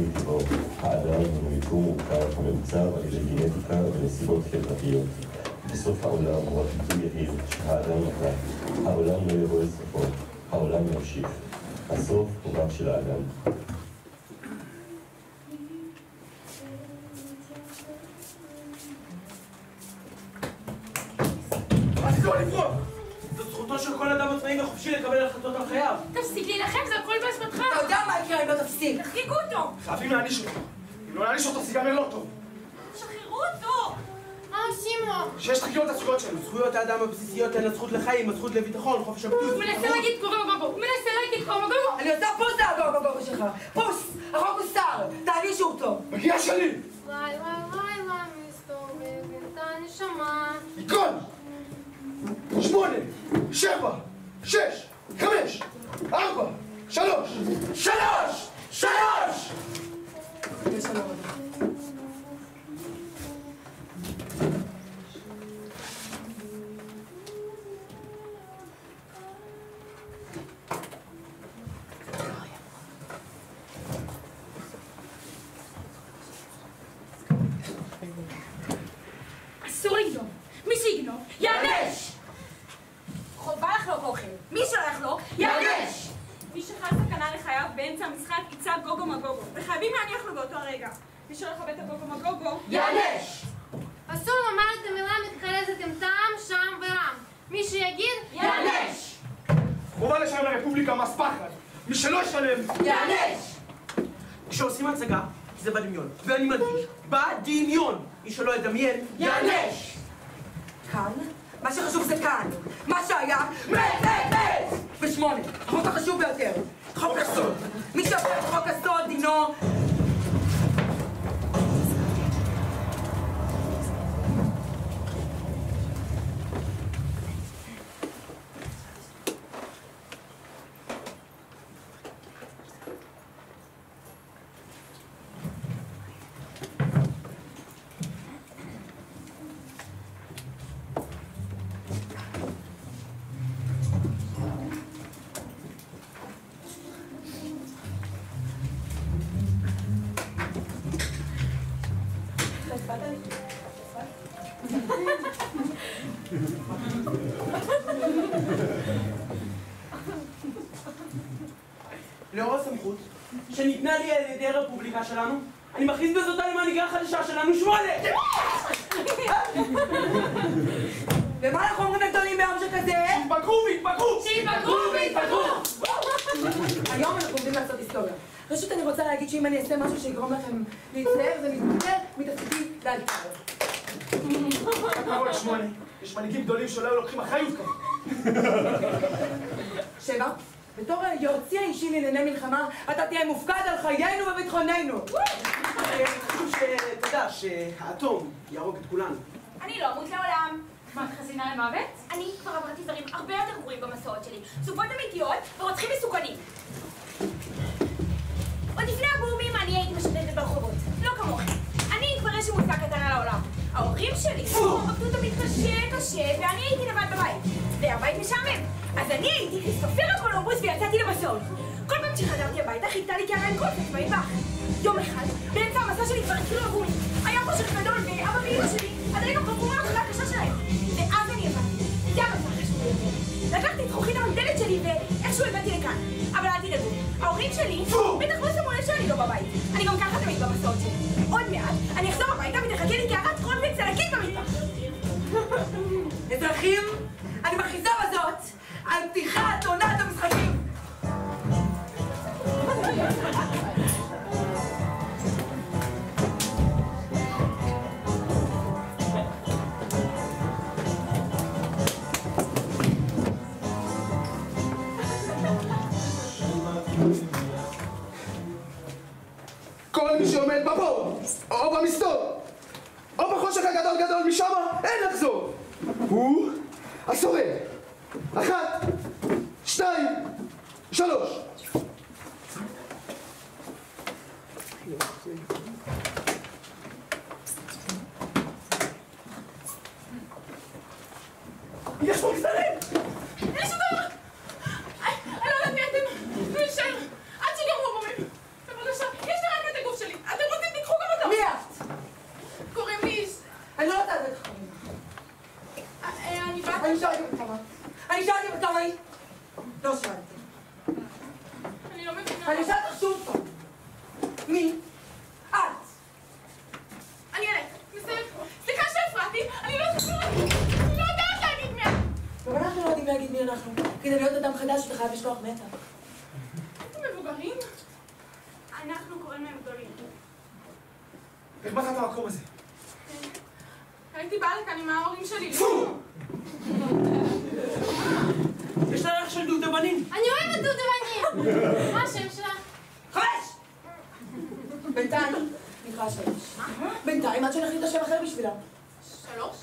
מטבעו. האדם הוא יקום מורכב המעוצב על ידי גנטיקה ונסיבות חברתיות. בסוף העולם הוא הביטוי יחיד שהאדם נקרא. העולם לא יבוא לסופו, העולם ימשיך. הסוף הוא רק של האדם. אסור לברוח! זו זכותו של כל אדם עצמאי וחופשי לקבל החלטות על חייו. תפסיק להילחם, זה הכל באשמתך. אתה יודע מה יקרה אם לא תפסיק? תחריגו אותו! חייבים להעניש אותו. אם לא להעניש אותו, זה ייגמר לא טוב. שחררו אותו! מה עושים לו? שיש תחקיות את הזכויות שלנו. זכויות האדם הבסיסיות הן הזכות לחיים, הזכות לביטחון, חופש הביטוי. הוא מנסה להגיד גוגו גוגו! הוא מנסה להגיד גוגו גוגו! אני עושה פוס לגוגו גוגו שלך! פוס! החוק הוא שר! תענישו אותו! מגיע שלי! וואי וואי וואי וואי מסתובבת הנשמה. יקון! 8, 7, 6, 5, 4, 3, 3! יש לנו עוד. אסור לגנוב. מי שיגנוב, יענש! חובה לחלוק אוכל. מי שלא יחלוק, יענש! מי שחל סכנה לחייו באמצע המשחק יצעק גוגו מגוגו, וחייבים להניח לו באותו הרגע. מי שלא יכבד את הגוגו מגוגו, יענש! אסור לומר את המילה מתחרזת עם טעם, שם ורם. מי שיגיד, יענש! חובה לשלם לרפובליקה מס פחד. מי שלא ישלם, יענש! כשעושים הצגה, זה בדמיון. ואני מדגיש, בדמיון. מי שלא ידמיין, יענש! כאן? מה שחשוב זה כאן. מה שהיה, מת! ושמונה, החוק החשוב ביותר. חוק הסוד. מי שעובר את חוק הסוד דינו... לאור הסמכות שניתנה לי על ידי הרפובליקה שלנו, אני מכריז בזאת על המנהיגה החדשה שלנו 8! ומה אנחנו אומרים לגדולים ביום שכזה? שיתבגרו! היום אנחנו עומדים לעשות היסטוריה. ראשית אני רוצה להגיד שאם אני אעשה משהו שיגרום לכם להצטער, זה מתפטר מתפקידי להדקר. מה קורה 8? יש מנהיגים גדולים שלא היו לוקחים אחריות ככה. 7. בתור יועצי האישי לענייני מלחמה, אתה תהיה מופקד על חיינו וביטחוננו. חשוב שתדע שהאטום יהרוג את כולנו. אני לא אמות לעולם. מה, את חסינה למוות? אני כבר עברתי דברים הרבה יותר גרועים במסורת שלי. סופות אמיתיות ורוצחים מסוכנים. עוד לפני הבומים אני הייתי משוטטת ברחובות. לא כמוכם. אני כבר יש מוצא קטן על העולם. ההורים שלי עבדו תמיד קשה, ואני הייתי לבד בבית. והבית משעמם. אז אני הייתי כריסטופר קולומבוס ויצאתי למסעות. כל פעם שחזרתי הביתה חיכתה לי קערה עם קולפט במטבח. יום אחד, באמצע המסע שלי כבר התחילו לבומים. היה חושך גדול ואבא ואמא שלי עדיין גם חפרו מהמחלה הקשה שלהם. ואז אני הבנתי, זה המסע החשוב ביותר. לקחתי את זכוכית המגדלת שלי ואיכשהו הבאתי לכאן. אבל אל תדאגו, ההורים שלי בטח לא שמו לב שאני לא בבית. אני גם ככה תמיד במסעות שלי. עוד מעט אני אחזור הביתה ותחכה לי קערת קולפט צלקית במטבח. אזרחים, אני מכריזה בזאת על פתיחת עונת המשחקים. כל מי שעומד בבור, או במסתור, או בחושך הגדול משם, אין לחזור. הוא השורד. 1, 2, 3. יש פה מסתרים! יש אותו! אני לא יודעת מי אתם! להישאר! עד שנגמרו בומים! בבקשה, יש לי רק את הגוף כמה היא? לא שאלתי. אני לא מבינה. אני אשאל אותך שוב פעם. מי? את. אני אלך. מסתיימת. סליחה שהפרעתי. אני לא יודעת להגיד מי את. גם אנחנו לא יודעים להגיד מי אנחנו. כדי להיות אדם חדש אתה חייב לשלוח מתה. אתם מבוגרים? אנחנו קוראים להם גדולים. איך באת מהמקום הזה? הייתי באה לכאן עם ההורים שלי. יש לה ערך של דובדבנים. אני אוהבת דובדבנים! מה השם שלה? 5! בינתיים נקרא 3. בינתיים עד שנחליט השם אחר בשבילה. 3?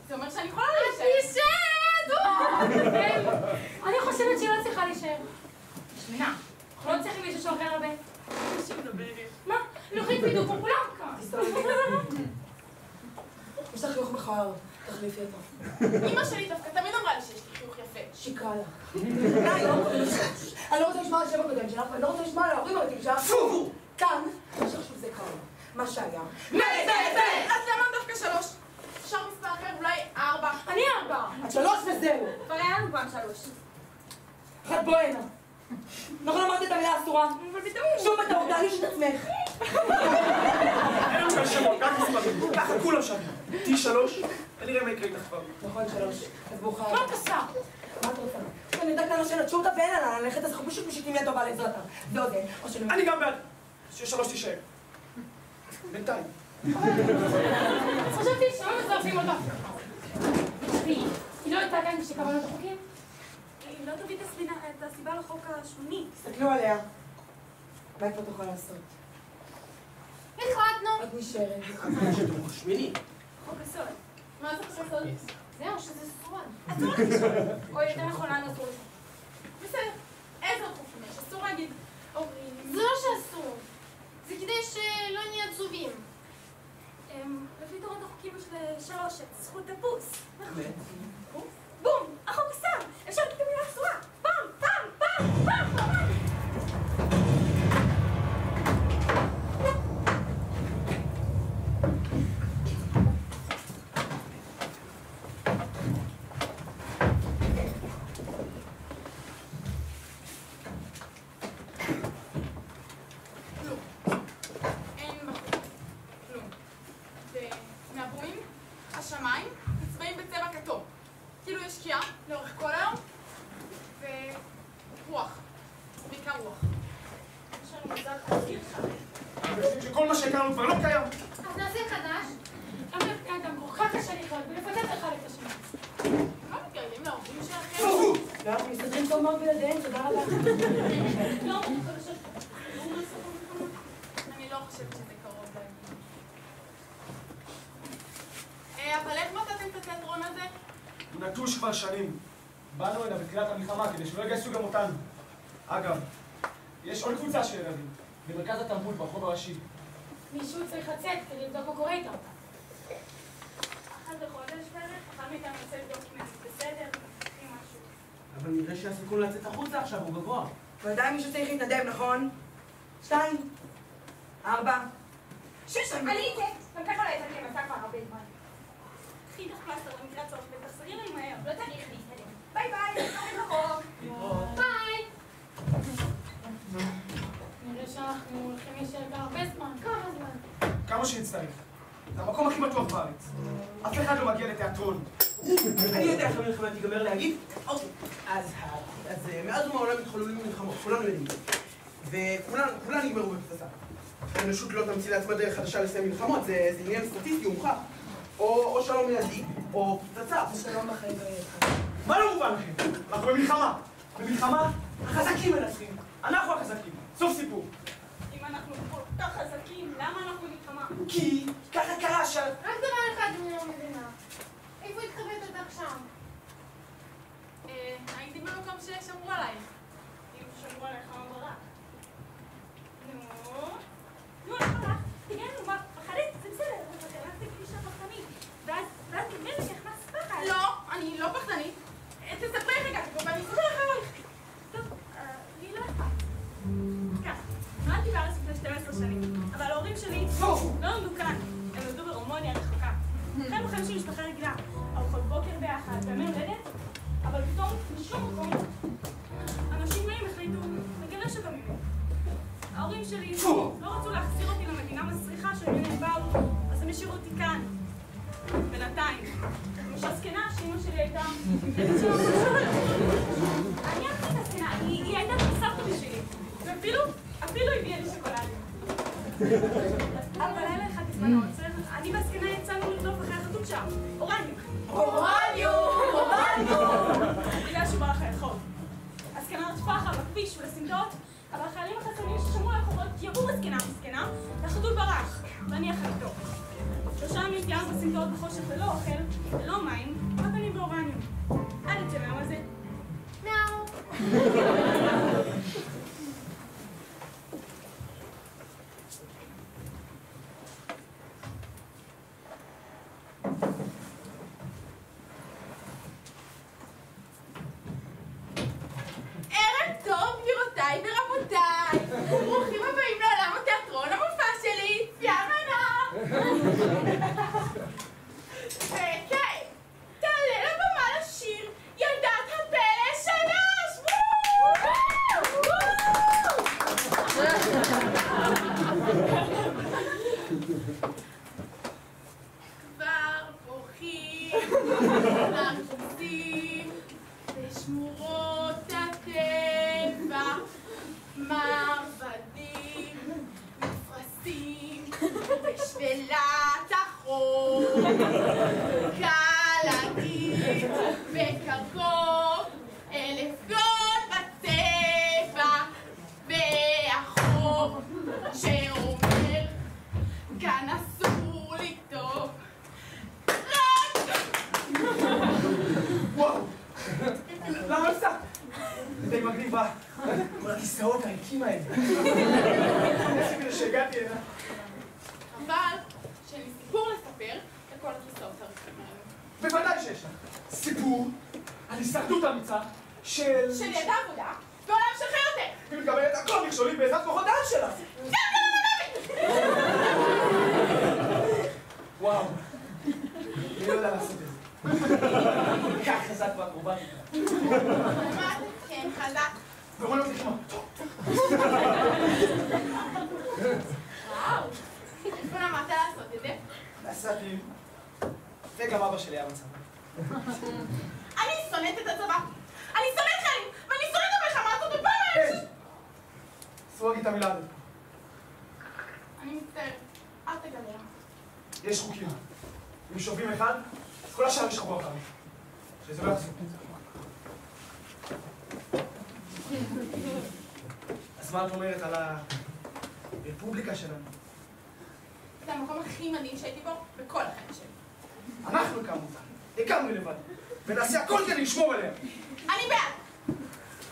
זה אומר שאני יכולה להישאר. אני חושבת שהיא לא צריכה להישאר. שמנה. אנחנו לא צריכים מישהו שאוכל הרבה. שהיא מדברת. מה? לוחית בדיוק כמו כולם כאן. יש לך חיוך מכוער, תחליפי אותו. אמא שלי דווקא תמיד אמרה לי שיש לי חיוך יפה. שיקרה לה. אני לא רוצה לשמוע על השם הקודם שלך, ואני לא רוצה לשמוע על ההורים הבתים שלך. כאן, מה שחשוב זה קרה. מה שהיה. אז למה דווקא 3? אפשר מספר אחר, אולי 4. אני 4. את 3 וזהו. כבר היה לנו פעם 3. אחת בוא הנה. נכון אמרתי את המילה האסורה? אבל פתאום... שוב בטעות, תעניש את עצמך. אין לנו כאן שמות, רק מספרים. ככה כולם שם. T3, אני אראה מה יקרה איתך כבר. נכון 3. אז ברוכה. מה את עושה? מה את רוצה? אני יודעת לאן השאלה, תשאו אותה ואין עליה ללכת, אז אנחנו פשוט משיתים יד טובה לעזרתה. זה או זה, או שאני... אני גם בעד. ש3 תישאר. בינתיים. חשבתי שלא מזרפים אותה. היא לא הייתה כאן כשקבלנו את החוקים? היא לא תביא את הסיבה לחוק השמיני. תסתכלו עליה. מה היא כבר תוכל לעשות? החלטנו. את נשארת. שמיני. חוק הסוד. מה זה חוק הסוד? זהו, שזה סורן. אסור לך לשאול. או יותר נכון, לנו אסור לשאול. בסדר. איזה חוקים יש? אסור להגיד הורים. זה לא שאסור. זה כדי שלא נהיה עצובים. לפי תורת החוקים יש ל3 את זכות הפוס. בום! החוק סתם! אפשר להגיד את המילה אסורה! פעם! השמיים נצבעים בצבע כתום. כאילו יש שקיעה לאורך כל היום, ורוח. בעיקר רוח. יש לנו מזל אדיר חבר. שכל מה שהכרנו כבר לא קיים. אז נעשה חדש. גם כל כך קשה לחיות ולפתח אחד את השני. מה מתגרדים להורים שלכם? לא, אנחנו מסתדרים טוב מאוד בלעדיהם, תודה רבה. לא, אני לא חושבת שזה קרוב להגיד. אבל איך מצאתם את התיאטרון הזה? הוא נטוש כבר שנים. באנו הנה בתחילת המלחמה כדי שלא יגייסו גם אותנו. אגב, יש עוד קבוצה של ילדים, במרכז התרבות ברחוב הראשי. מישהו צריך לצאת כדי לבדוק מה קורה איתם. אחת בחודש בערך, אחד מאיתנו יוצא לבדוק אם זה בסדר, מפתחים משהו. אבל נראה שהסיכון לצאת החוצה עכשיו הוא גבוה. ועדיין מישהו צריך להתנדב, נכון? 2, 4, 6, אני איתה! גם ככה לא יצאתי למסע כבר הרבה זמן. קחי לך פלסטר במקרה הצורך ותחזרי לי מהר. לא צריך להתקדם. ביי ביי, נתראה רחוק. ביי! נראה שאנחנו הולכים להישאר כאן הרבה זמן. כמה זמן? כמה שיצטרך. זה המקום הכי בטוח בארץ. אף אחד לא מגיע לתיאטרון. אני יודע איך המלחמה תיגמר להגיד. אוקיי, אז מאז ומעולם התחוללו מלחמות, כולנו יודעים. וכולן נגמרו בפצצה. האנושות לא תמציא לעצמה דרך חדשה לסיים מלחמות, זה עניין סטטיסטי, הוא מוכח. או שלום מיידי, או פצצה. שלום בחיים בידך. מה לא מובן לכם? אנחנו במלחמה. במלחמה החזקים מנצחים. אנחנו החזקים. סוף סיפור. אם אנחנו כל כך חזקים, למה אנחנו במלחמה? כי ככה קרה רק דבר אחד אני לא מבינה. איפה התכוונת אותך שם? הייתי במקום ששמרו עלייך. כאילו שמרו עלייך ברק. נו, איך הלך? תגידנו, מה, פחדת? זה בסדר, אבל הלכתי כבישה פחדנית. ואז נדמה לי נכנס פחד. לא, אני לא פחדנית. תספרי איך הגעתי פה, ואני אספר אחריך. טוב, לי לא אכפת. ככה, נולדתי בארץ לפני 12 שנים, אבל ההורים שלי לא נולדו כאן, הם נולדו ברומוניה רחוקה. חיים בחיים של משפחה רגילה, ארוחות בוקר ביחד, בימי הולדת, אבל פתאום משום לכביש ולסמטאות, אבל החיילים החצונים ששמרו על החובות ירו מסכנה, והחתול ברח, ואני אחריתו. 3 ימים טיילנו בסמטאות בחושך ללא אוכל, ללא מים, רק אני באורניום. עד עצם היום הזה. מיאו. ערב טוב, גבירותיי ורבותיי. ברוכים הבאים לעולם התיאטרון המופע שלי, יאמנה. וכן, תעלה לבמה לשיר ילדת הפלא 3. כבר בוכים לרצים בשמורות הטבע, מרבדים, מפרשים, בשפלת החור, קלעית וקרקוב, 1000 גול בצבע, והחור שאומר כאן אסור לכתוב. וואו! למה הפסקת? זה די מגניב, כל הכיסאות הריקים האלה. איזה שהגעתי הנה. אבל שאין לי סיפור לספר לכל הכיסאות הריקים האלה. בוודאי שיש לך. סיפור על הישרדות אמיצה של... של ידע עבודה בעולם של חיותך. היא מקבלת הכל מכשולים בעזרת כוחות העל שלה. וואו. אני לא יודע לעשות את זה. כך חזק והקרובה. מה זה כן חזק? ואומרים לו תשמע. וואו. איפה למדת לעשות את זה? נסעתי. וגם אבא שלי היה בצבא. אני שונאת את הצבא. אני שונאת חיילים, ואני שונאת את המלחמה הזאת בפעם האלה. סורגי את המילה הזאת. אני מצטערת. אל תגלה. יש חוקים. אם שובים אחד, אז כל השאר ישכבו אחריו. שזה לא יחזור. אז מה את אומרת על הרפובליקה שלנו? זה המקום הכי מדהים שהייתי בו בכל החיים שלי. אנחנו כמובן, הקמנו לבד, ונעשה הכל כדי לשמור עליה. אני בעד.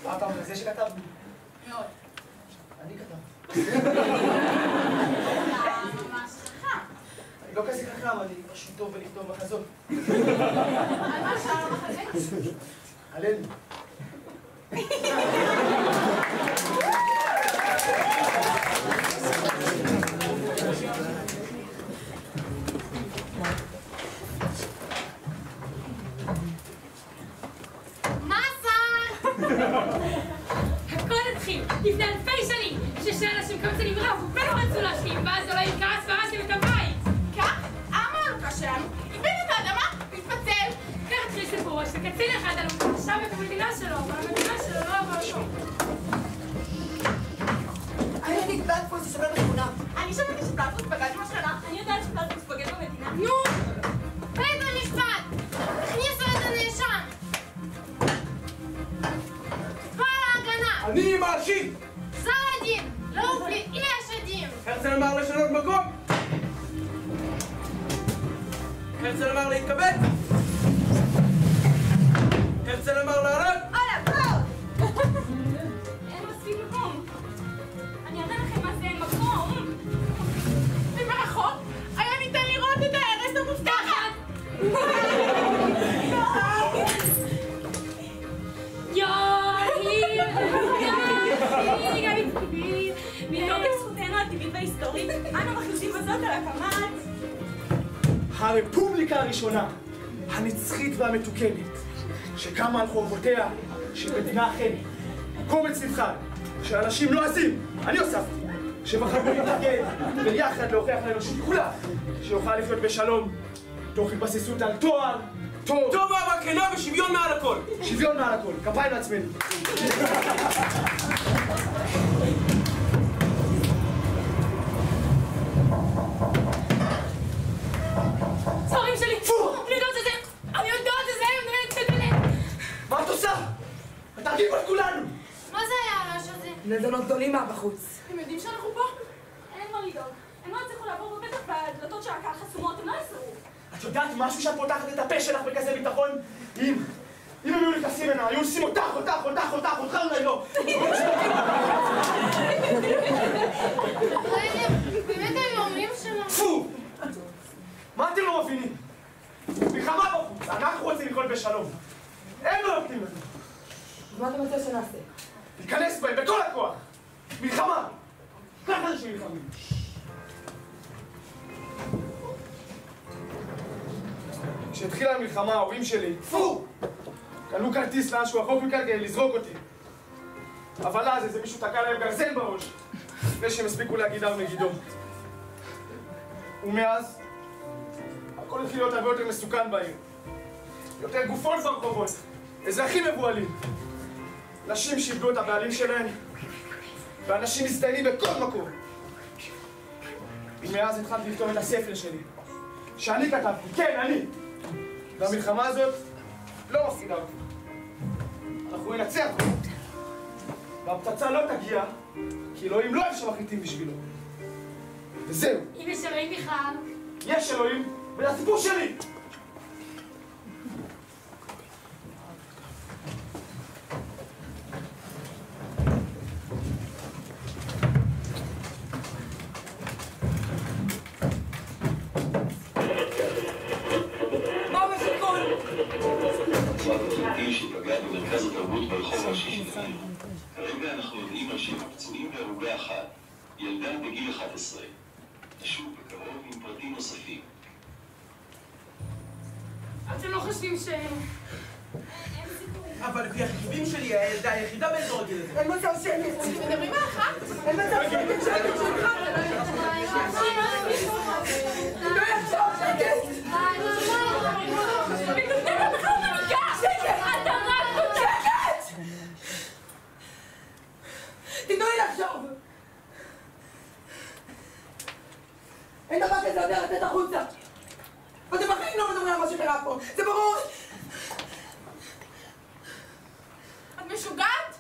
מה אתה אומר? זה שכתב? מאוד. אני כתב. אתה ממש חכם. אני לא כזה חכם, אני פשוט טוב ולכתוב מחזות. על מה שאר המחזה? עלינו. הכל התחיל לפני אלפי שנים, ששני אנשים קמצנים רבו ולא רצו להשלים, ואז אלוהים כעס והרסתם את הבית. כך, העם האלוקה שלנו איבד את האדמה והתפצל. כך התחיל סיפורו של קצין אחד אלוקה חשב את המדינה שלו, אבל המדינה שלו לא עבר אותו. אני יודעת בלטפוס ישבר בשכונה. אני שמעתי שבלטפוס פגד עם השכנה. אני יודעת שבלטפוס פוגד במדינה. נו! בית המשפט! הכניסו את הנאשם! צבא ההגנה! אני מאשים! גזר הדין! לא פליט, יש עדים! הרצל אמר לשנות מקום! הרצל אמר להתכבד! הרצל אמר לעלות! אין מספיק מקום. אני אראה לכם מה זה אין מקום. ומרחוק היה ניתן לראות את הארץ המובטחת! מתוקף זכותנו הטבעית וההיסטורית, אנו מכריזים בזאת על הקמת הרפובליקה הראשונה, הנצחית והמתוקנת, שקמה על חורבותיה של מדינה אחרת. קומץ נבחר, שאנשים לא עזים, אני הוספתי, שבחרו להתאגד ויחד להוכיח לאנושות כולה, שיוכל לחיות בשלום, תוך התבססות על תואר, טוב, אהבה כנה ושוויון מעל הכל! שוויון מעל הכל, כפיים לעצמנו. צהרים שלי! אני יודעת את זה! אני יודעת את זה! מה את עושה? התרגיל על כולנו! מה זה היה הרעש הזה? נזונות גדולים מהבחוץ. הם יודעים שאנחנו פה? אין מה לדאוג. הם לא הצליחו לעבור בבטח והדלתות של הקהל חסומות, הם לא יסרו. את יודעת משהו שאת פותחת את הפה שלך בכזה ביטחון? אם הם היו נכנסים הנה, היו עושים אותך אולי לא. באמת היו אומרים שלנו. פו! מה אתם לא מבינים? מלחמה בחוץ, אנחנו רוצים לקרוא בשלום. הם לא נותנים לנו. מה אתה מציע שנעשה? להיכנס בהם בכל הכוח. מלחמה. ככה זה שנלחמים. כשהתחילה המלחמה, ההורים שלי, קנו כרטיס לאנשהו רחוק מכאן כדי לזרוק אותי. אבל אז איזה מישהו תקע להם גרזן בראש, לפני שהם הספיקו להגיד הר מגידו. ומאז, הכל התחיל להיות הרבה יותר מסוכן בעיר. יותר גופות ברחובות, אזרחים מבוהלים. נשים שאיבדו את הבעלים שלהם, ואנשים מזדיינים בכל מקום. ומאז התחלתי לכתוב את הספר שלי, שאני כתבתי, כן, אני. והמלחמה הזאת לא מפחידה אותי. אנחנו ננצח אותה. והפצצה לא תגיע, כי אלוהים לא אוהב שמחליטים בשבילו. וזהו. אם יש אלוהים בכלל. יש אלוהים, וזה הסיפור שלי! שפגע במרכז התרבות ברחוב הראשי של העיר. כרגע אנחנו יודעים על 7 פצועים והרוגה אחת, ילדה בגיל 11. נשוב בקרוב עם פרטים נוספים. אתם לא חושבים ש... אבל לפי החישובים שלי, הילדה היחידה באזור הגיל הזה. אין מצב שקט. מדברים על אחת? אין מצב שקט שלך. לא יחשוב שקט. תנו לי לחשוב! אין דבר כזה יודע לתת החוצה! ואתם בחיים לא מדברים על מה שקרה פה! זה ברור! את משוגעת?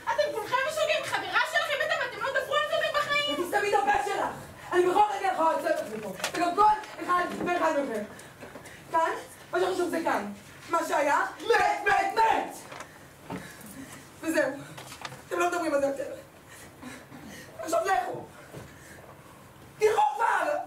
אתם כולכם משוגעים! חברה שלכם בטח ואתם לא תדברו על זה בחיים! ותסתמי את הפה שלך! אני בכל רגע יכולה לצאת את מפה! וגם כל אחד ואחד מכם! כאן? מה שחשוב זה כאן! מה שהיה? מת! וזהו! אתם לא מדברים על זה יותר! עכשיו לכו! תלכו כבר!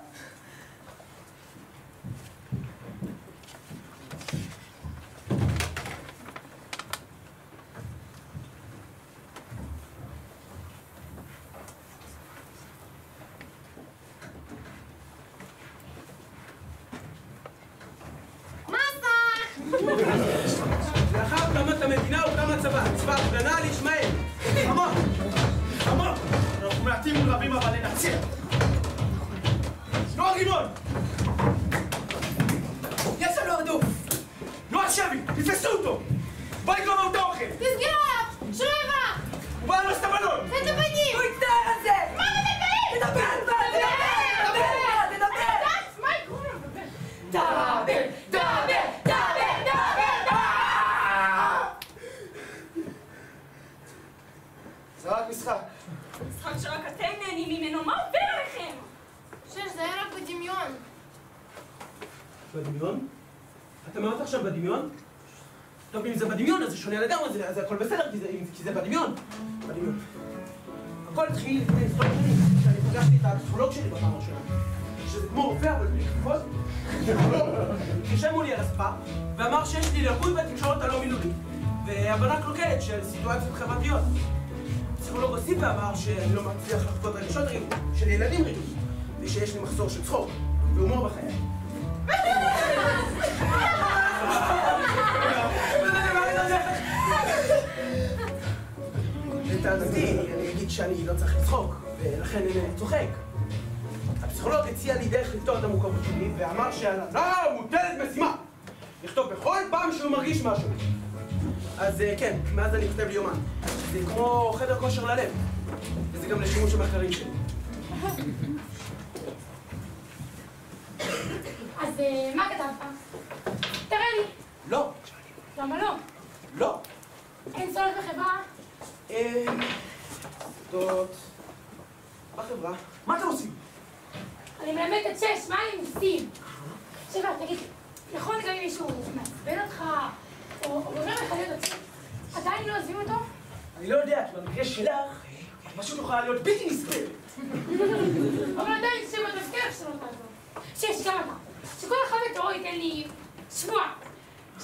לאחר הקמת המדינה הוקם הצבא, צבא ההגנה על ישמעאל. אמר! אנחנו מעטים מול רבים אבל ננצח! נוער רימון! יש לנו הרדוף! נוער שבי! תפסו אותו! בואי לגרום לו את האוכל! תסגרו! שלא יברח! הוא בא לנו את הבנות! את הבנים! הוא יצטער על זה! מה מדברים? תדבר! מה יקרו לו? דבר! זה רק משחק. משחק שרק אתם נהנים ממנו, מה עובר עליכם? זה היה רק בדמיון. בדמיון? אתה אמרת עכשיו בדמיון? טוב, אם זה בדמיון אז זה שונה לגמרי, אז הכל בסדר, כי זה בדמיון. בדמיון. הכל התחיל לפני 20 שנים, כשאני פגשתי את הפסיכולוג שלי בפעם הראשונה. שזה כמו רופא, אבל בלי כפות. יושב מולי על הספה, ואמר שיש לי לקות בתקשורת הלא מילולית, והבנה קלוקלת של סיטואציות חברתיות. הפסיכולוג הוסיף ואמר שאני לא מצליח לחוות רגשות רגילים, של ילדים רגילים, ושיש לי מחסור של צחוק והומור בחיי. לטענתי, אני אגיד שאני לא צריך לצחוק, ולכן אני צוחק. הפסיכולוג הציע לי דרך לפתור את המורכבות שלי, ואמר שעליו מוטלת משימה לכתוב בכל פעם שהוא מרגיש משהו. אז כן, מאז אני כותב לי יומן. זה כמו חדר כושר ללב, וזה גם לשימוש המחקרים שלי. אז מה כתבת? תראה לי. לא. למה לא? לא. אין צורך בחברה? עובדות. בחברה. מה אתם עושים? אני מלמדת את 6, מה הם עושים? שבא, תגיד, יכול גם אם מישהו מעצבן אותך, או גורם לך להיות עצמי, עדיין לא עוזבים אותו? אני לא יודע, כי במקרה שלך, פשוט יכולה להיות בלתי נסבלת. אבל עדיין שבתזכר שלא תעזור. 6, גם אתה. שכל אחד בתורו ייתן לי שבועה.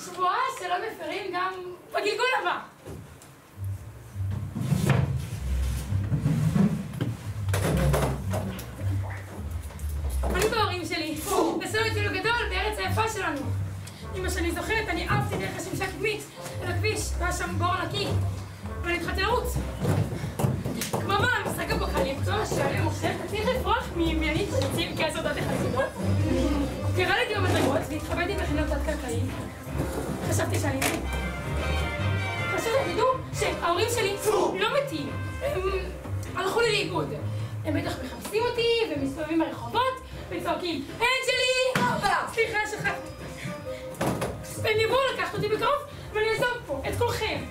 שבועה שלא מפרים גם בגלגול הבא. אני בהורים שלי. נסענו אצלנו גדול בארץ היפה שלנו. אמא שאני זוכרת, אני עפתי דרך השמשה קדמית אל הכביש, והיה שם בור נקי. ואני התחלתי לרוץ. כמו במשחק אפוקליפטו, שואל המחשב, תצליח לפרוח מימנית חצים כעשותות לחצות. ירדתי במדרגות והתחבאתי במכינות תת-קרקעיים. חשבתי שאני מת. חשבתי, תדעו שההורים שלי לא מתים. הם הלכו לי לאיגוד. הם בטח מחפשים אותי ומסתובבים ברחובות וצועקים, אנג'לי! סליחה, שכחתי. הם יבואו לקחת אותי בקרוב ואני אעזוב פה, את כולכם.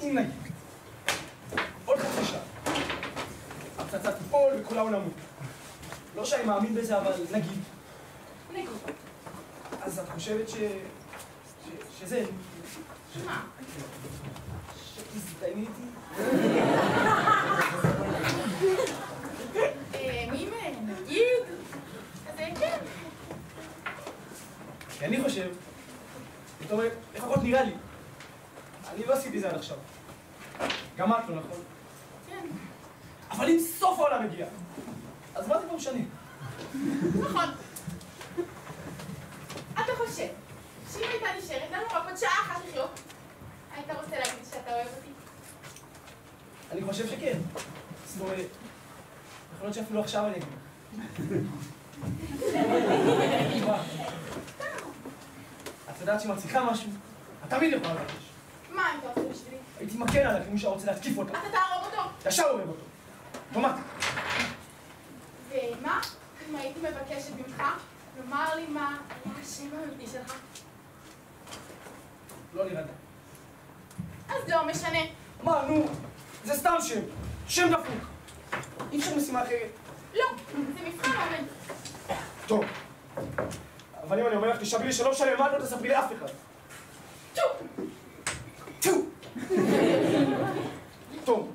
אם נגיד, עוד חצי שעה, הפצצה תיפול וכולנו נמות. לא שאני מאמין בזה, אבל נגיד. אז את חושבת שזה... שמה? שתזדייני איתי? מי מהם? נגיד? אז כן. כי אני חושב, זאת אומרת, לפחות נראה לי. אני לא עשיתי זה עד עכשיו. גם את לא, נכון? כן. אבל אם סוף העולם מגיע, אז מה זה כבר משנה? נכון. אתה חושב שאם הייתה נשארת לנו רק עוד שעה אחת לחיות, היית רוצה להגיד שאתה אוהב אותי? אני חושב שכן. זאת אומרת, יכול להיות שאפילו עכשיו אני אגיד. את יודעת שאם את צריכה משהו, את תמיד יכולה לבקש. מה היית רוצה בשבילי? הייתי מקל עליך אם מישהו רוצה להתקיף אותו. אתה תהרוג אותו. ישר אוהב אותו. אוטומטית. ומה אם הייתי מבקשת ממך לומר לי מה היה השם האמיתי שלך? לא נראה לי. אז לא משנה. מה, נו, זה סתם שם. שם דפוק. אי אפשר משימה אחרת. לא, זה מבחן עומד. טוב. אבל אם אני אומר לך, תשבי לי שלא משנה, מה את לא תספרי לאף אחד? צ'ו! צ'ו! טוב.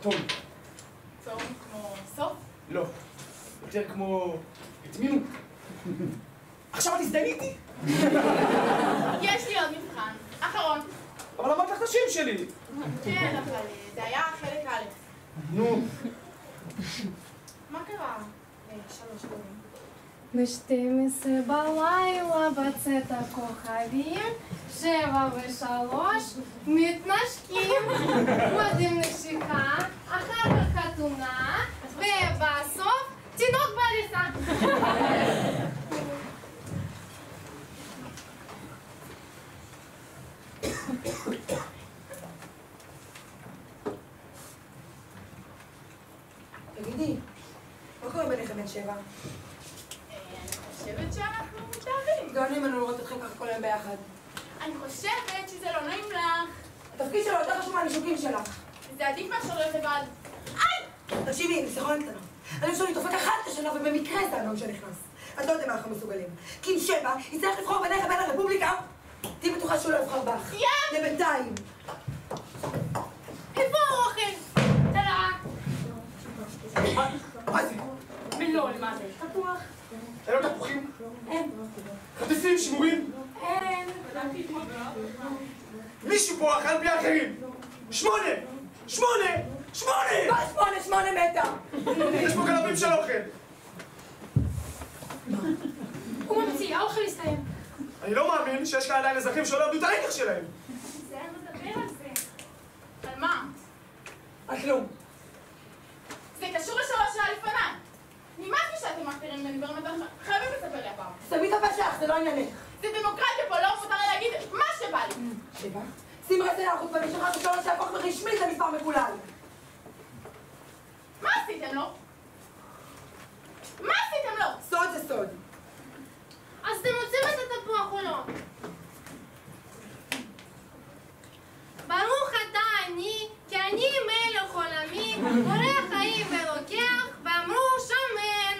טוב. טוב כמו סוף? לא. יותר כמו... התמינות. עכשיו את תזדייני איתי? יש לי עוד מבחן. אחרון. אבל אמרת לך את השם שלי. כן, אבל זה היה חלק א'. נו. מה קרה ל3 קודם? ב-12 בלילה בצאת הכוכבים, 7:03 מתנשקים, קודם נשיקה, אחר כך חתונה, ובסוף תינוק בעריסה. תגידי, מה קורה ביניכם בן 7? אני חושבת שאנחנו מתאהבים. גאונים לנו לראות אתכם ככה כל היום ביחד. אני חושבת שזה לא נעים לך. התפקיד שלו יותר חשוב מהנישוקים שלך. זה עדיף מאשר להיות לבד. תקשיבי, ניסיכון קטנה. אני שלי דופק אחת השנה ובמקרה זה הנון שנכנס. את לא יודעת מה אנחנו מסוגלים. כי עם 7 יצטרך לבחור ביניך בין הרפובליקה. תהי בטוחה שהוא לא יבחר בך. יא! לבינתיים. איפה האוכל? תודה. מה זה? ולא, למה זה? תפוח. אין לו תפוחים? אין. חטיפים, שימורים? אין. מישהו פה אכל בלי האחרים! 8! 8! 8! מה 8 מתה? יש פה גלבים של אוכל! הוא ממציא, האוכל הסתיים. אני לא מאמין שיש כאן עדיין אזרחים שלא עבדו את הלקח שלהם! זה מדבר על זה. על מה? על כלום. זה קשור ל3 שעה לפניי. נמאס לי שאתם מכירים ממני דברים, אתם חייבים לספר לי הפעם. תמיד הפה שלך, זה לא עניינך. זה דמוקרטיה פה, לא מותר לי להגיד מה שבא לי. 7? שים רצה לחוץ ואני שלך ששלוש להפוך ברשמית למספר מקולל. מה עשיתם עשיתם לו? מה עשיתם לו? סוד זה סוד. אז אתם מוצאים את התפוח או לא? ברוך אתה אני, כי אני מלך עולמי, בורא חיים ולוקח, ואמרו שמן.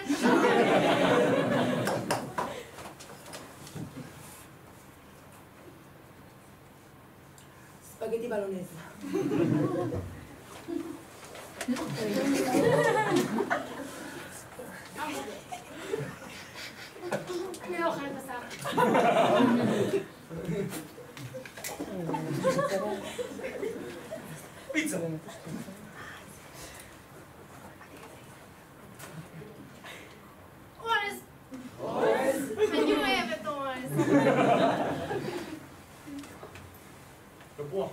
ספגטי בלונז. אני לא אוכלת בשר. פיצה. אורז. אני אוהבת אורז. תפוח.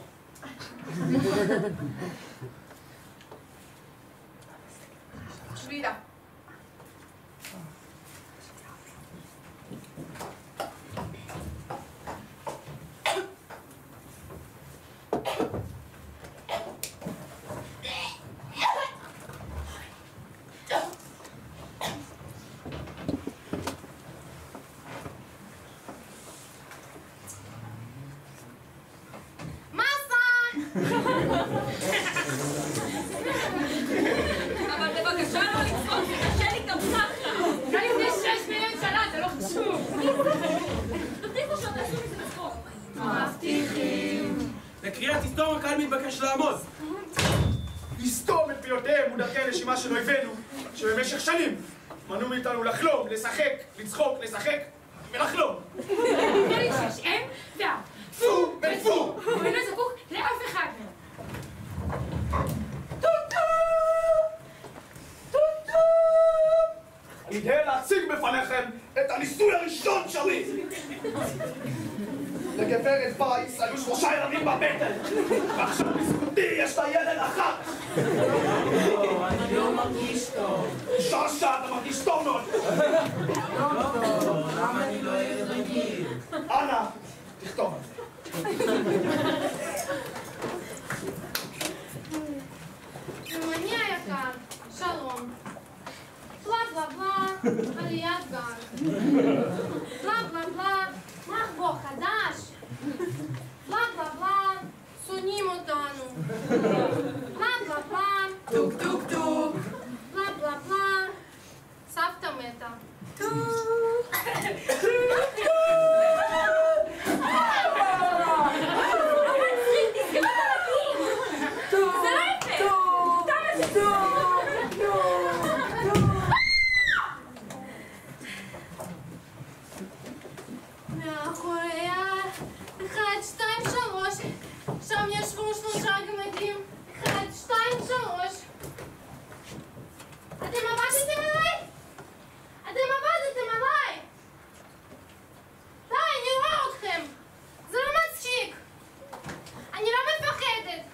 שבידה. אבל בבקשה לא לצחוק, זה קשה לי גם ככה. גם לפני 6 מיליון שנה, זה לא חשוב. תבטיחו שעוד תעשו מזה בצחוק. מבטיחים. לקריאת היסטוריה הקהל מתבקש לעמוד. לסתום את פיותיהם ודרכי הנשימה של אויבינו, שבמשך שנים מנעו מאיתנו לחלום, לשחק, לצחוק, לשחק ולחלום. נראה לי שיש הם ואף. פו ופו! הוא אינו זקוק לאף אחד מהם. אני גאה להציג בפניכם את הניסוי הראשון שלי! לגברת וייס היו 3 ילדים בבטן, ועכשיו בזכותי יש לה ילד אחת! אני לא מרגיש טוב. ששה, אתה מרגיש טוב מאוד! למה אני לא ילד רגיל? אנא, תכתוב על זה. אני היקר, שלום. בלה בלה בלה, עליית גג. בלה בלה בלה, מחבוא חדש. בלה בלה בלה, שונאים אותנו. בלה בלה בלה, טוק טוק טוק. בלה בלה בלה, סבתא מתה. מאחוריה 1, 2, 3, שם ישבו 3 גמדים. 1, 2, 3. אתם עבדתם עליי? אתם עבדתם עליי! די, אני רואה אתכם! זה לא מצחיק! אני לא מפחדת!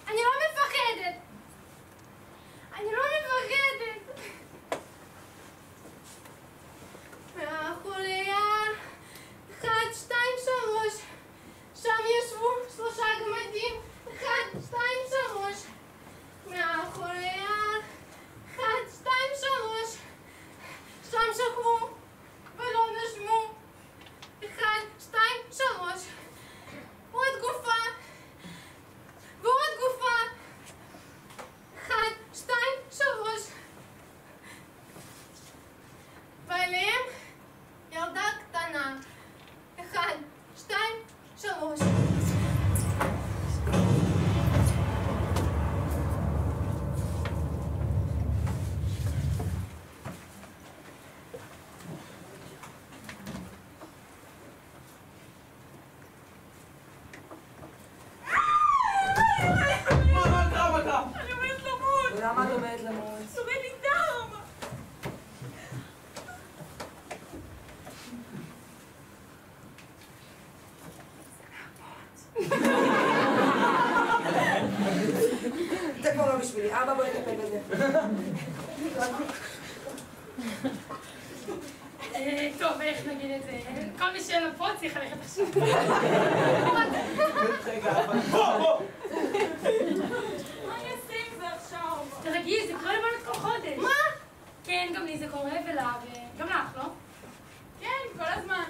אני לא מפחדת! אני לא מפחדת! מאחוריה 1, 2, 3, שם ישבו 3 גמדים. 1, 2, 3. מאחוריה 1, 2, 3, שם שכבו ולא נשמו. 1, 2, 3. עוד גופה ועוד גופה. 1, 2, 3. ועליהם ילדה קטנה. 1, 2, 3. למה את עומדת למות? סורי לי דם! זה כבר לא בשבילי. אבא בוא נטפל בזה. טוב, איך נגיד את זה? כל מי שאין לו פה צריך ללכת עכשיו. רגע, אבל... מה אני אעשה עם זה עכשיו? תרגי, זה קורה לבנות כל חודש. מה? כן, גם לי זה קורה, ולה, וגם לך, לא? כן, כל הזמן.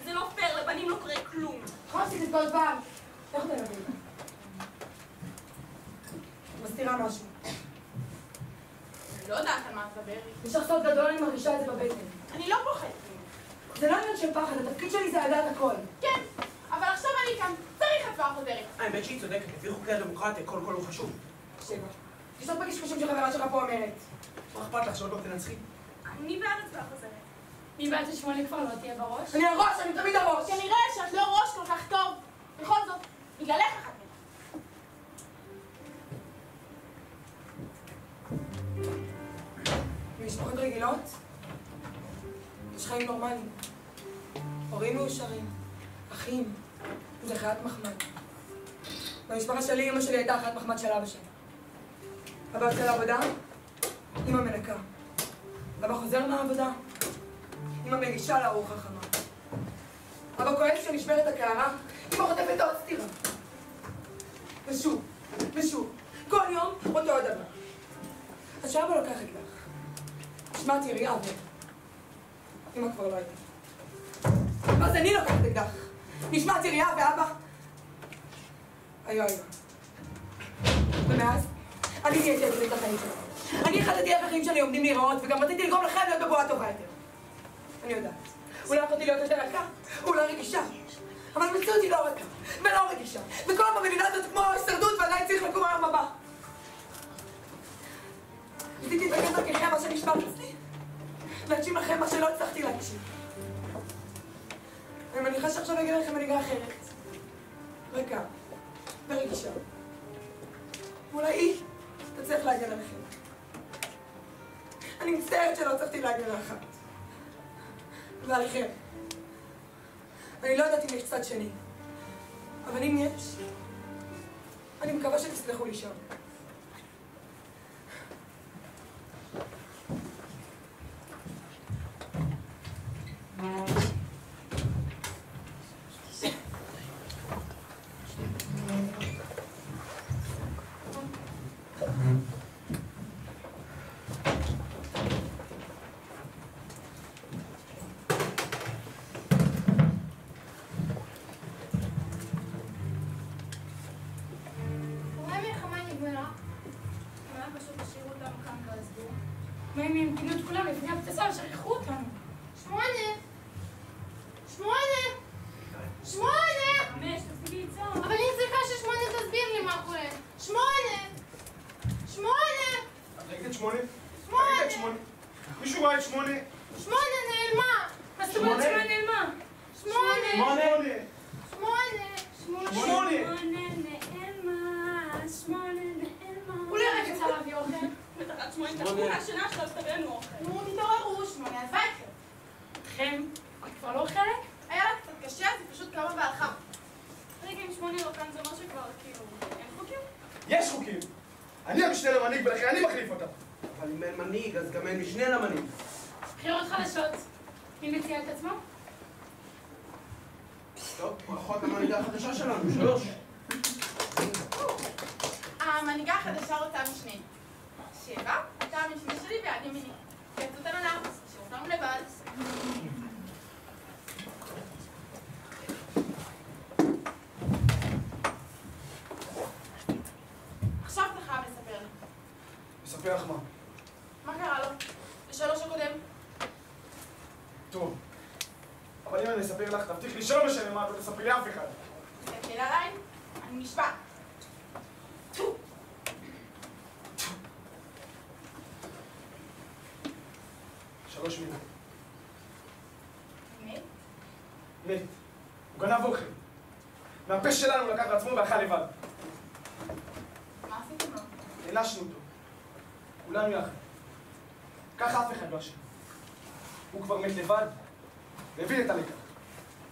זה לא פייר, לבנים לא קורה כלום. נכון עשית את כל פעם. איך אתה מבין? מסתירה משהו. אני לא יודעת על מה את מדברת. יש לך סוד גדול, אני מרגישה את זה בבטן. אני לא פוחדת. זה לא עניין של פחד, התפקיד שלי זה לדעת הכל. כן, אבל עכשיו אני כאן. צריך הצבעה חוזרת. האמת שהיא צודקת, לפי חוקי הדמוקרטיה כל קול הוא חשוב. שבע. תשתות בקשקושים שחברה שלך פה אומרת. מה אכפת לך שעוד לא תנצחי? אני בעד הצבעה חוזרת. מבעד ש8 כבר לא תהיה בראש. אני הראש, אני תמיד הראש. כנראה שאת לא ראש כל כך טוב. בכל זאת, בגללך אחת מהם. במשפחות רגילות יש חיים נורמליים. הורים מאושרים, אחים, זה חיית מחמד. במשפחה שלי, אמא שלי הייתה חיית מחמד של אבא שלי. אבא יוצא לעבודה, אמא מנקה. אבא חוזר מהעבודה, אמא מגישה לארוחה חמה. אבא כועס כשנשברת הקערה, אמא חוטפת עוד סטירה. ושוב, ושוב, כל יום אותו הדבר. אז שאבא לוקח אקדח. נשמעת יריעה אמא כבר לא הייתה. אז אני לוקחת אקדח. נשמעת יריעה ואבא היה אימא. ומאז אני נהייתי את החיים שלי. אני החלטתי איך החיים שלי עומדים להיראות, וגם רציתי לגרום לכם להיות בבואה טובה יותר. אני יודעת. אולי יכולתי להיות יותר רכה, אולי רגישה. אבל המציאות היא לא רכה, ולא רגישה. וכל במדינה הזאת כמו הישרדות, ועדיין צריך לקום היום הבא. רציתי לתקן דרככם מה שנשבר אצלי, להגשים לכם מה שלא הצלחתי להגשים. אני מניחה שעכשיו אגיד לכם מנהיגה אחרת. רכה ורגישה. אולי היא תצליח להגן עליכם. אני מצטערת שלא הצלחתי להגן על אחת. ועליכם. אני לא יודעת אם יש צד שני. אבל אם יש, אני מקווה שתסלחו לי שם. מה אם הם קיבלו את כולם לפני הפצצה ושכחו אותנו? 8! 5, תפסידי לצעוק. אבל אני צריכה ש8 תסביר לי מה קורה. 8! את ראית את 8? 8! ראית את 8? מישהו ראה את 8? 8 נעלמה! מה זאת אומרת 8 נעלמה? 8! 8! אולי רק יצא להביא אוכל? בטח עד 8 תחתונה שנה עכשיו תביאנו אוכל. נו, תתעוררו, 8, אז ביי. לכם? את כבר לא חלק? היה לה קצת קשה, אז היא פשוט קמה והלכה. רגע, אם 8 לא כאן זה אומר שכבר כאילו אין חוקים? יש חוקים! אני המשנה למנהיג ולכן אני מחליף אותה. אבל אם אין מנהיג, אז גם אין משנה למנהיג. בחירות חדשות. מי מציע את עצמו? טוב, ברכות למנהיגה החדשה שלנו, 3. המנהיגה החדשה רוצה משנה. 7, אתה המשנה שלי ביד ימיני. תעשו אותנו לארץ, תשאיר אותנו לבד. עכשיו אתה חייב לספר לי. מספר לך מה? מה קרה לו? ל3 הקודם? טוב. אבל אם אני אספר לך, תבטיח לי שלא משנה מה, לא תספרי לי אף אחד. תסתכל עליי, אני נשבעת. 3 מילים. מת? מת. הוא גנב אוכל. מהפה שלנו לקח לעצמו ואכל לבד. מה עשיתם לו? הענשנו אותו. כולנו יחד. ככה אף אחד לא אשם. הוא כבר מת לבד, והבין את הלקח.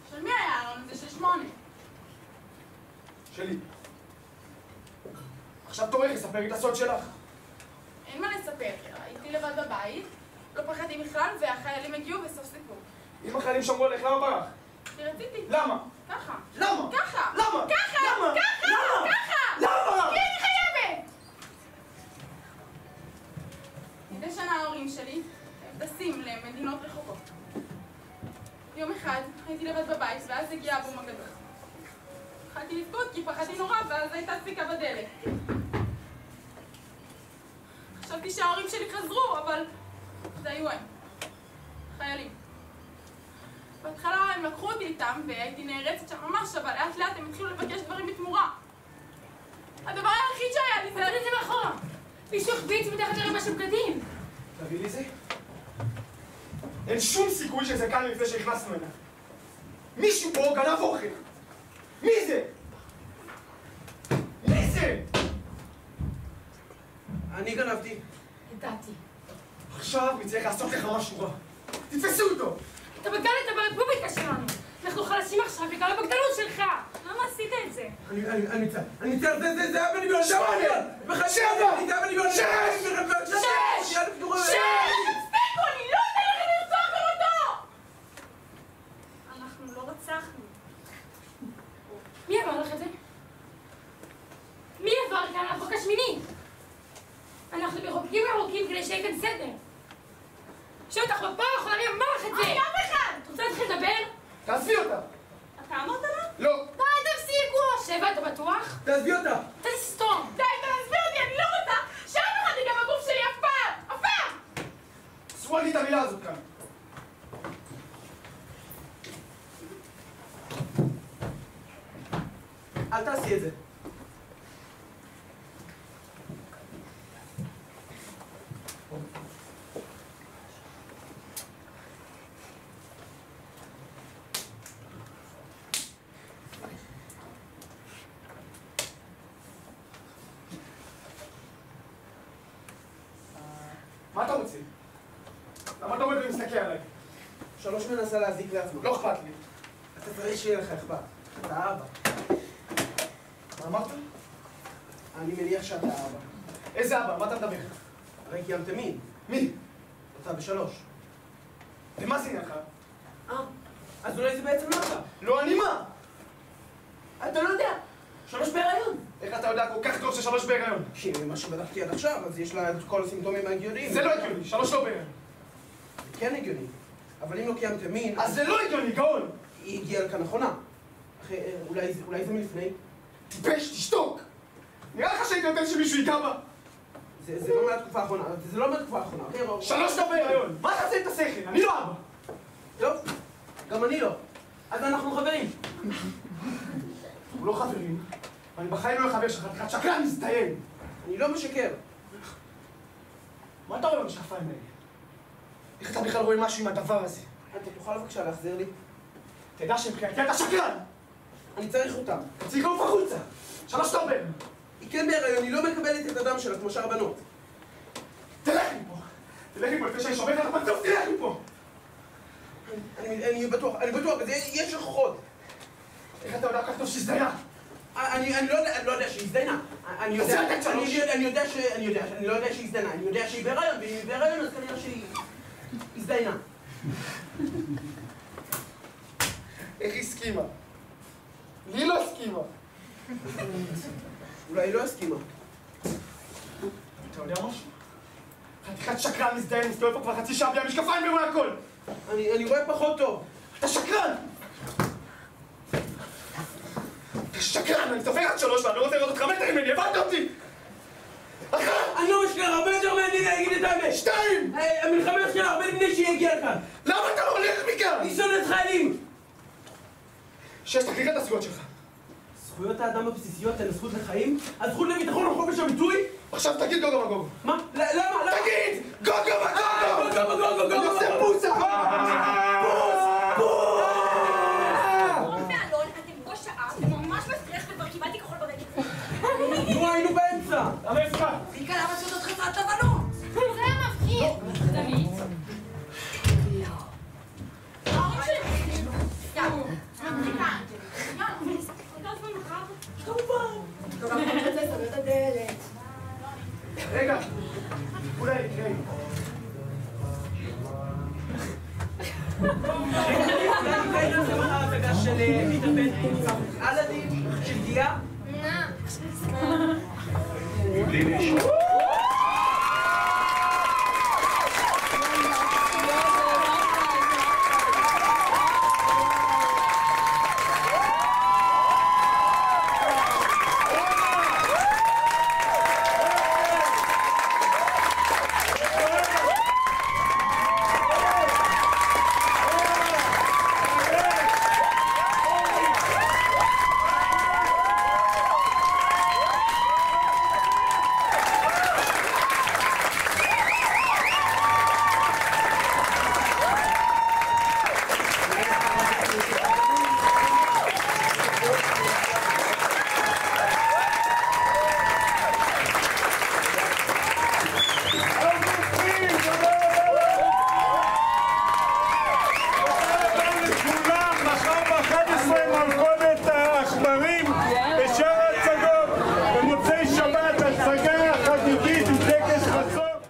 של מי היה הרעיון הזה של 8? שלי. עכשיו תורך לספר לי את הסוד שלך. אין מה לספר, הייתי לבד בבית, לא פחדתי בכלל, והחיילים הגיעו וסוף סיפור. אם החיילים שמרו עליך, למה ברח? כי רציתי. למה? ככה. למה? ככה. למה? ככה. למה? ככה. למה? ככה. למה? כי אני חייבת. ההורים שלי הם טסים למדינות רחוקות. יום אחד הייתי לבד בבית, ואז הגיע אבום הגדול. התחלתי לבכות כי פחדתי נורא, ואז הייתה דפיקה בדלת. חשבתי שההורים שלי חזרו, אבל זה היו הם. חיילים. בהתחלה הם לקחו אותי איתם, והייתי נערצת שם ממש, אבל לאט לאט הם התחילו לבקש דברים בתמורה. הדבר היחיד שהיה לי זה... תראי את זה מאחורה. מישהו החביץ מתחת לרמה של בגדים. תביא לי זה? אין שום סיכוי שזה כאן לפני שהכנסנו אליו. מישהו פה גנב אוכל. מי זה? מי זה? אני גנבתי. ידעתי. עכשיו הוא צריך לעשות לך משהו רע. תתפסו אותו! אתה בגדת ברפובליקה שלנו. אנחנו חלשים עכשיו בגלל הבגדנות שלך. למה עשית את זה? אני מצטער, זה היה בניגוד. שבע! תפסיקו, אני לא אתן לכם לרצוח גם אותו! אנחנו לא רצחנו. מי אמר לך את זה? מי עבר כאן על החוק השמיני? אנחנו בחוקים ארוכים כדי שיהיה כאן סדר. שאותך בפעם האחרונה אני אמר לך את זה! אני אף אחד! את רוצה להתחיל לדבר? תעזבי אותה! אתה אמרת לה? לא! די, תפסיקו! שבע, אתה בטוח? תעזבי אותה! תן לי סתום! די, תעזבי אותי, אני לא רוצה שאף אחד ייגע בגוף שלי אף פעם! אף פעם! אסור להגיד את המילה הזאת כאן. אל תעשי את זה. מה אתה רוצה? למה אתה עומד ומסתכל עליי? שלוש מנסה להזיק לעצמו. לא אכפת לי. אתה צריך שיהיה לך אכפת. אתה אבא. מה אמרת? אני מניח שאתה אבא. איזה אבא? מה אתה מדבר? הרי קיימת מין. מי? אתה בשלוש. ומה זה עניינך? אז אולי זה בעצם לא אתה. לא אני מה? אתה לא יודע. שלוש בהיריון. איך אתה יודע כל כך טוב ששלוש בהיריון? כי ממה שבדקתי עד עכשיו, אז יש לה את כל הסימפטומים ההגיוניים. זה לא הגיוני, שלוש לא בהיריון. זה כן הגיוני. אבל אם לא קיימת מין... אז זה לא הגיוני, גאון! היא הגיעה לכאן נכונה. אולי זה מלפני? טיפש, תשתוק! נראה לך שהייתי נותן שמישהו ייגע בה? זה לא מהתקופה האחרונה. זה לא מהתקופה האחרונה. שלוש לא בהיריון! מה אתה עושה את השכל? אני לא אבא! טוב, גם אני לא. אז אנחנו חברים. אנחנו לא חברים. אני בחיים לא חבר שלך, אתה שקרן מזדיין! אני לא משקר. מה אתה רואה במשקפיים האלה? איך אתה בכלל רואה משהו עם הדבר הזה? אתה תוכל בבקשה להחזיר לי? תדע שמבחינתי אתה שקרן! אני צריך אותם. תציג לעוף החוצה! שלוש לא בהיריון! היא כן בהיריון, היא לא מקבלת את הדם שלה כמו שאר הבנות. תלך מפה! תלך מפה לפני שאני שומע לך פרצוף, תלך מפה! אני בטוח, בזה יש הוכחות. איך אתה יודע כל כך טוב שהזדיינה? אני לא יודע שהיא הזדיינה. אני לא יודע שהיא הזדיינה. אני יודע שהיא בהיריון, ואם היא בהיריון אז כנראה שהיא הזדיינה. איך היא הסכימה? לי לא הסכימה. אולי היא לא הסכימה. אתה יודע משהו? חתיכת שקרן מזדיין, מסתובב פה כבר חצי שעה בלי המשקפיים ורואה הכל! אני רואה פחות טוב. אתה שקרן! אתה שקרן! אני סופר עד שלוש ואני לא רוצה לראות אותך מטר ממני, הבנת אותי! אחת! אני לא משקר, הרבה יותר מעניין להגיד את האמת. שתיים! המלחמה שלה הרבה לפני שהיא הגיעה לכאן. למה אתה לא הולך מכאן? היא שונאת חיילים! שש, תקריא את הזכויות שלך. זכויות האדם הבסיסיות הן הזכות לחיים, הזכות לביטחון וחופש הביטוי. עכשיו תגיד גוגו מגוגו. מה? למה? תגיד! גוגו מגוגו! גוגו! אני עושה פוסה! אורן ואלון, אתם ראש שעה, אתם ממש מסטרס וכבר קיבלתי כחול ברגל. נו, היינו באמצע. למה הפקע? בעיקר למה שזאת חסרת הבנות? זה מפחיד. תמיד. ההורים שלי יאללה, מכאן. יאללה, אתה זמן מחר? כמובן. טוב, אנחנו נצא לסדר את הדלת. רגע, אולי, רגע. אולי נעשה מחר הצגה של פיטר פן.